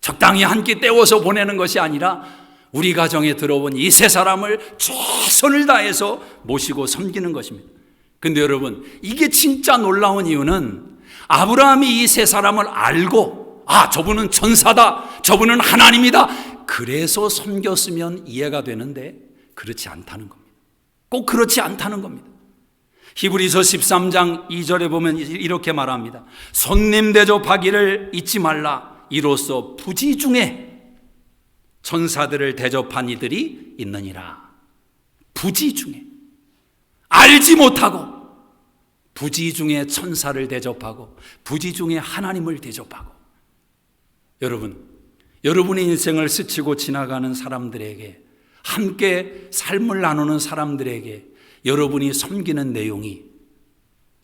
적당히 한 끼 때워서 보내는 것이 아니라 우리 가정에 들어온 이 세 사람을 최선을 다해서 모시고 섬기는 것입니다. 근데 여러분, 이게 진짜 놀라운 이유는 아브라함이 이 세 사람을 알고 저분은 천사다, 저분은 하나님이다, 그래서 섬겼으면 이해가 되는데 그렇지 않다는 겁니다. 꼭 그렇지 않다는 겁니다. 히브리서 13장 2절에 보면 이렇게 말합니다. 손님 대접하기를 잊지 말라. 이로써 부지 중에 천사들을 대접한 이들이 있느니라. 부지 중에, 알지 못하고 부지 중에 천사를 대접하고 부지 중에 하나님을 대접하고. 여러분, 여러분의 인생을 스치고 지나가는 사람들에게, 함께 삶을 나누는 사람들에게 여러분이 섬기는 내용이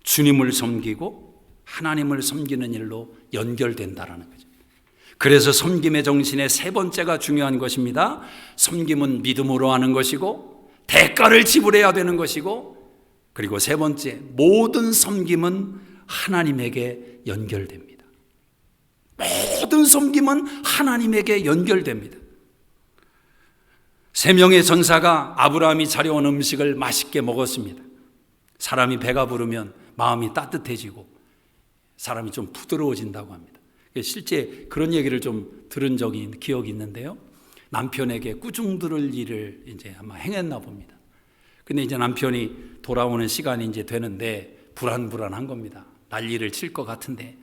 주님을 섬기고 하나님을 섬기는 일로 연결된다라는 거죠. 그래서 섬김의 정신의 세 번째가 중요한 것입니다. 섬김은 믿음으로 하는 것이고, 대가를 지불해야 되는 것이고, 그리고 세 번째, 모든 섬김은 하나님에게 연결됩니다. 모든 섬김은 하나님에게 연결됩니다. 세 명의 전사가 아브라함이 차려온 음식을 맛있게 먹었습니다. 사람이 배가 부르면 마음이 따뜻해지고 사람이 좀 부드러워진다고 합니다. 실제 그런 얘기를 좀 들은 적이 기억이 있는데요. 남편에게 꾸중 들을 일을 이제 아마 행했나 봅니다. 근데 이제 남편이 돌아오는 시간이 이제 되는데 불안불안한 겁니다. 난리를 칠 것 같은데.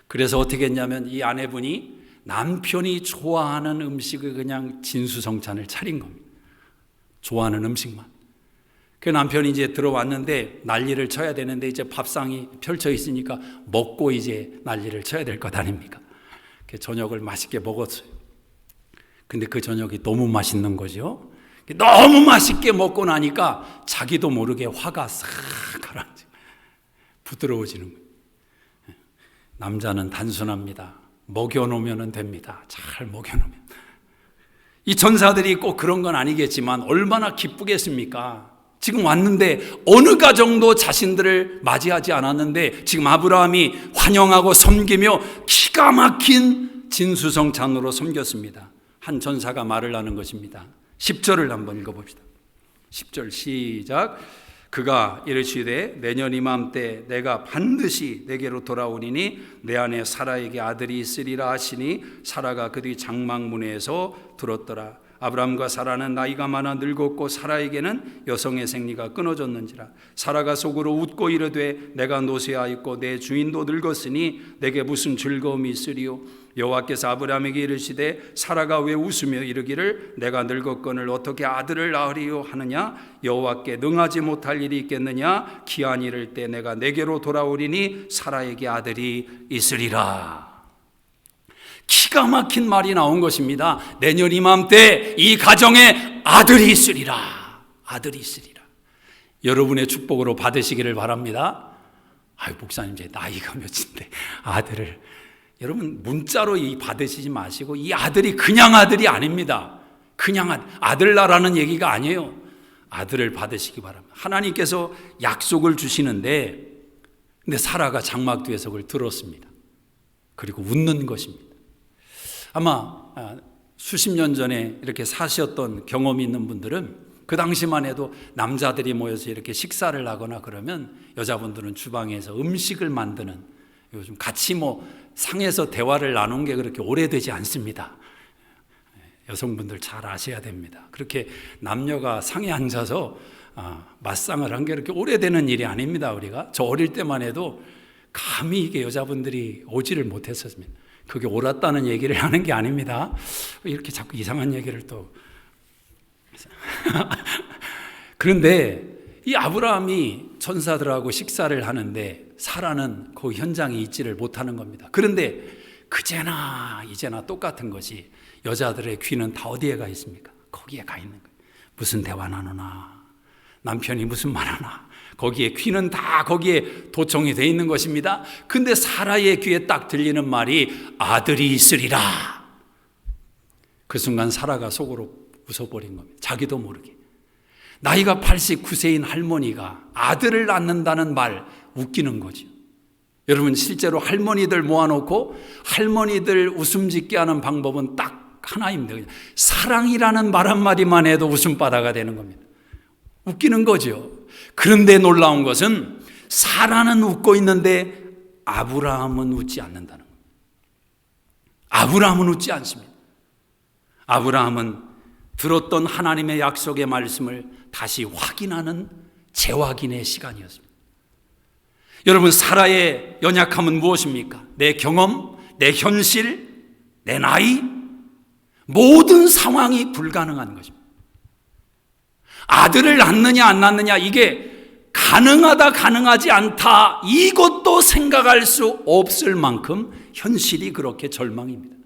그래서 어떻게 했냐면 이 아내분이 남편이 좋아하는 음식을 그냥 진수성찬을 차린 겁니다. 좋아하는 음식만. 그 남편이 이제 들어왔는데 난리를 쳐야 되는데 이제 밥상이 펼쳐 있으니까 먹고 이제 난리를 쳐야 될 것 아닙니까? 저녁을 맛있게 먹었어요. 근데 그 저녁이 너무 맛있는 거죠. 너무 맛있게 먹고 나니까 자기도 모르게 화가 싹 가라앉아 부드러워지는 거예요. 남자는 단순합니다. 먹여놓으면 됩니다. 잘 먹여놓으면. 이 전사들이 꼭 그런 건 아니겠지만 얼마나 기쁘겠습니까? 지금 왔는데 어느 가정도 자신들을 맞이하지 않았는데 지금 아브라함이 환영하고 섬기며 기가 막힌 진수성찬으로 섬겼습니다. 한 전사가 말을 하는 것입니다. 10절을 한번 읽어봅시다. 10절 시작. 그가 이르시되 내년 이맘때 내가 반드시 내게로 돌아오리니 내 안에 사라에게 아들이 있으리라 하시니 사라가 그 뒤 장막문에서 들었더라. 아브람과 사라는 나이가 많아 늙었고 사라에게는 여성의 생리가 끊어졌는지라. 사라가 속으로 웃고 이르되 내가 노쇠하였고 내 주인도 늙었으니 내게 무슨 즐거움이 있으리요. 여호와께서 아브람에게 이르시되 사라가 왜 웃으며 이르기를 내가 늙었거늘 어떻게 아들을 낳으리요 하느냐. 여호와께 능하지 못할 일이 있겠느냐. 기한이 이를 때 내가 내게로 돌아오리니 사라에게 아들이 있으리라. 기가 막힌 말이 나온 것입니다. 내년 이맘때 이 가정에 아들이 있으리라. 아들이 있으리라. 여러분의 축복으로 받으시기를 바랍니다. 목사님 제 나이가 몇인데 아들을. 여러분 문자로 받으시지 마시고 이 아들이 그냥 아들이 아닙니다. 그냥 아들 낳으라는 얘기가 아니에요. 아들을 받으시기 바랍니다. 하나님께서 약속을 주시는데 근데 사라가 장막 뒤에서 그걸 들었습니다. 그리고 웃는 것입니다. 아마 수십 년 전에 이렇게 사셨던 경험이 있는 분들은 그 당시만 해도 남자들이 모여서 이렇게 식사를 하거나 그러면 여자분들은 주방에서 음식을 만드는, 요즘 같이 상에서 대화를 나눈 게 그렇게 오래되지 않습니다. 여성분들 잘 아셔야 됩니다. 그렇게 남녀가 상에 앉아서 맞상을 한 게 그렇게 오래되는 일이 아닙니다. 우리가 저 어릴 때만 해도 감히 이게 여자분들이 오지를 못했었습니다. 그게 옳았다는 얘기를 하는 게 아닙니다. 이렇게 자꾸 이상한 얘기를 또. 그런데 이 아브라함이 천사들하고 식사를 하는데 사라는 그 현장에 있지를 못하는 겁니다. 그런데 그제나 이제나 똑같은 것이 여자들의 귀는 다 어디에 가 있습니까? 거기에 가 있는 거예요. 무슨 대화 나누나, 남편이 무슨 말하나, 거기에 귀는 다 거기에 도청이 되어 있는 것입니다. 근데 사라의 귀에 딱 들리는 말이 아들이 있으리라. 그 순간 사라가 속으로 웃어버린 겁니다. 자기도 모르게. 나이가 89세인 할머니가 아들을 낳는다는 말 웃기는 거죠. 여러분, 실제로 할머니들 모아놓고 할머니들 웃음 짓게 하는 방법은 딱 하나입니다. 그냥 사랑이라는 말 한마디만 해도 웃음바다가 되는 겁니다. 웃기는 거죠. 그런데 놀라운 것은 사라는 웃고 있는데 아브라함은 웃지 않는다는 겁니다. 아브라함은 웃지 않습니다. 아브라함은 들었던 하나님의 약속의 말씀을 다시 확인하는 재확인의 시간이었습니다. 여러분, 사라의 연약함은 무엇입니까? 내 경험, 내 현실, 내 나이, 모든 상황이 불가능한 것입니다. 아들을 낳느냐 안 낳느냐, 이게 가능하다 가능하지 않다, 이것도 생각할 수 없을 만큼 현실이 그렇게 절망입니다.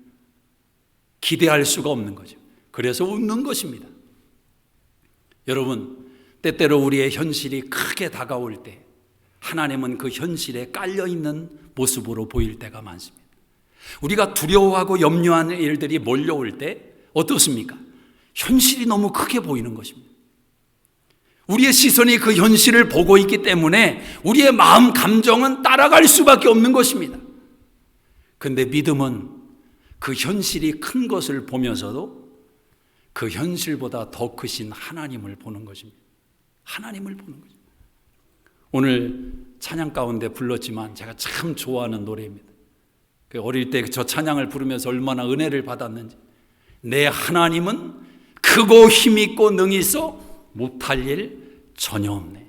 기대할 수가 없는 거죠. 그래서 웃는 것입니다. 여러분, 때때로 우리의 현실이 크게 다가올 때 하나님은 그 현실에 깔려있는 모습으로 보일 때가 많습니다. 우리가 두려워하고 염려하는 일들이 몰려올 때 어떻습니까? 현실이 너무 크게 보이는 것입니다. 우리의 시선이 그 현실을 보고 있기 때문에 우리의 마음 감정은 따라갈 수밖에 없는 것입니다. 그런데 믿음은 그 현실이 큰 것을 보면서도 그 현실보다 더 크신 하나님을 보는 것입니다. 하나님을 보는 거죠. 오늘 찬양 가운데 불렀지만 제가 참 좋아하는 노래입니다. 어릴 때 저 찬양을 부르면서 얼마나 은혜를 받았는지. 내 하나님은 크고 힘있고 능히 있어 못할 일 전혀 없네.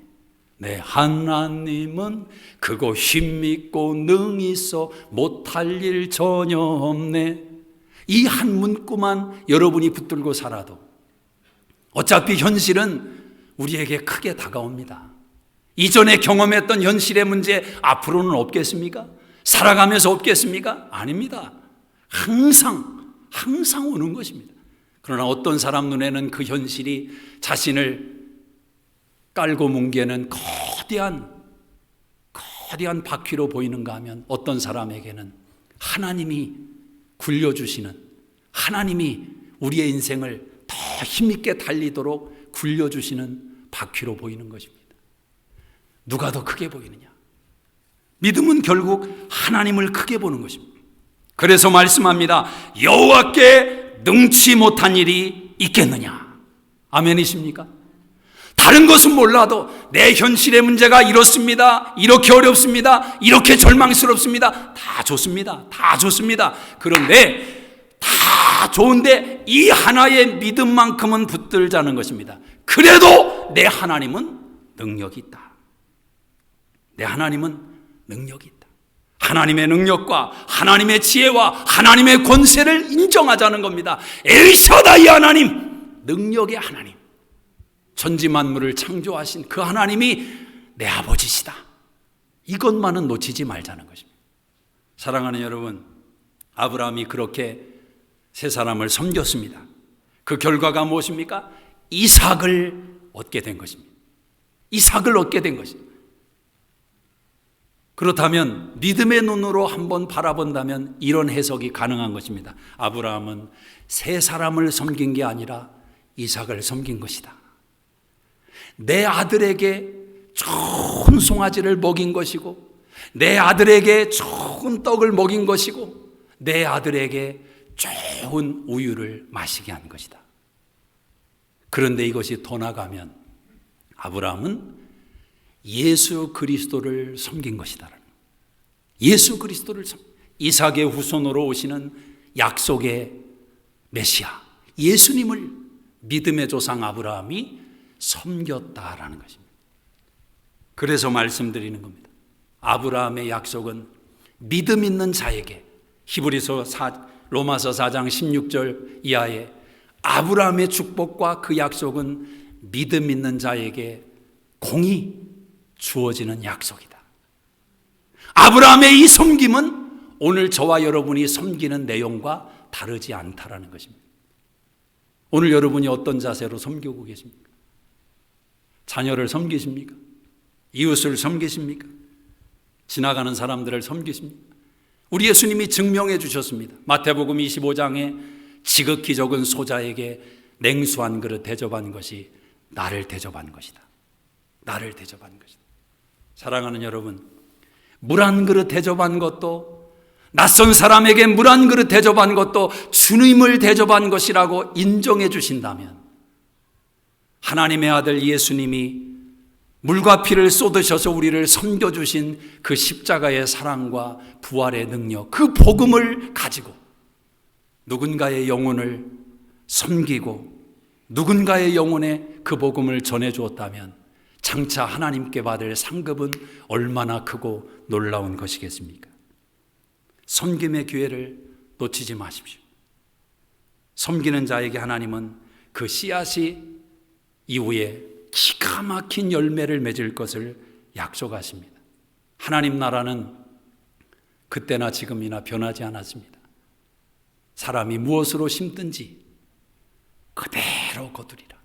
내 하나님은 크고 힘있고 능히 있어 못할 일 전혀 없네. 이 한 문구만 여러분이 붙들고 살아도 어차피 현실은 우리에게 크게 다가옵니다. 이전에 경험했던 현실의 문제 앞으로는 없겠습니까? 살아가면서 없겠습니까? 아닙니다. 항상 오는 것입니다. 그러나 어떤 사람 눈에는 그 현실이 자신을 깔고 뭉개는 거대한 바퀴로 보이는가 하면 어떤 사람에게는 하나님이 굴려주시는, 하나님이 우리의 인생을 더 힘있게 달리도록 굴려주시는 바퀴로 보이는 것입니다. 누가 더 크게 보이느냐? 믿음은 결국 하나님을 크게 보는 것입니다. 그래서 말씀합니다. 여호와께 능치 못한 일이 있겠느냐? 아멘이십니까? 다른 것은 몰라도 내 현실의 문제가 이렇습니다. 이렇게 어렵습니다. 이렇게 절망스럽습니다. 다 좋습니다. 다 좋습니다. 그런데 다 좋은데 이 하나의 믿음만큼은 붙들자는 것입니다. 그래도 내 하나님은 능력이 있다. 내 하나님은 능력이 있다. 하나님의 능력과 하나님의 지혜와 하나님의 권세를 인정하자는 겁니다. 엘샤다이 하나님, 능력의 하나님, 천지만물을 창조하신 그 하나님이 내 아버지시다. 이것만은 놓치지 말자는 것입니다. 사랑하는 여러분, 아브라함이 그렇게 세 사람을 섬겼습니다. 그 결과가 무엇입니까? 이삭을 얻게 된 것입니다. 이삭을 얻게 된 것입니다. 그렇다면 믿음의 눈으로 한번 바라본다면 이런 해석이 가능한 것입니다. 아브라함은 세 사람을 섬긴 게 아니라 이삭을 섬긴 것이다. 내 아들에게 좋은 송아지를 먹인 것이고, 내 아들에게 좋은 떡을 먹인 것이고, 내 아들에게 좋은 우유를 마시게 한 것이다. 그런데 이것이 더 나가면 아브라함은 예수 그리스도를 섬긴 것이다. 예수 그리스도를 이삭의 후손으로 오시는 약속의 메시아 예수님을 믿음의 조상 아브라함이 섬겼다라는 것입니다. 그래서 말씀드리는 겁니다. 아브라함의 약속은 믿음 있는 자에게, 로마서 4장 16절 이하에 아브라함의 축복과 그 약속은 믿음 있는 자에게 공히 주어지는 약속이다. 아브라함의 이 섬김은 오늘 저와 여러분이 섬기는 내용과 다르지 않다라는 것입니다. 오늘 여러분이 어떤 자세로 섬기고 계십니까? 자녀를 섬기십니까? 이웃을 섬기십니까? 지나가는 사람들을 섬기십니까? 우리 예수님이 증명해 주셨습니다. 마태복음 25장에 지극히 적은 소자에게 냉수 한 그릇 대접한 것이 나를 대접한 것이다. 나를 대접한 것이다. 사랑하는 여러분, 물 한 그릇 대접한 것도, 낯선 사람에게 물 한 그릇 대접한 것도 주님을 대접한 것이라고 인정해 주신다면, 하나님의 아들 예수님이 물과 피를 쏟으셔서 우리를 섬겨주신 그 십자가의 사랑과 부활의 능력, 그 복음을 가지고 누군가의 영혼을 섬기고 누군가의 영혼에 그 복음을 전해주었다면 장차 하나님께 받을 상급은 얼마나 크고 놀라운 것이겠습니까? 섬김의 기회를 놓치지 마십시오. 섬기는 자에게 하나님은 그 씨앗이 이후에 기가 막힌 열매를 맺을 것을 약속하십니다. 하나님 나라는 그때나 지금이나 변하지 않았습니다. 사람이 무엇으로 심든지 그대로 거두리라.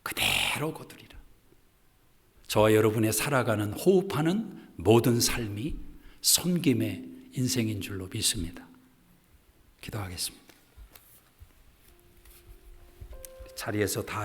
그대로 거두리라. 저와 여러분의 살아가는, 호흡하는 모든 삶이 섬김의 인생인 줄로 믿습니다. 기도하겠습니다. 자리에서 다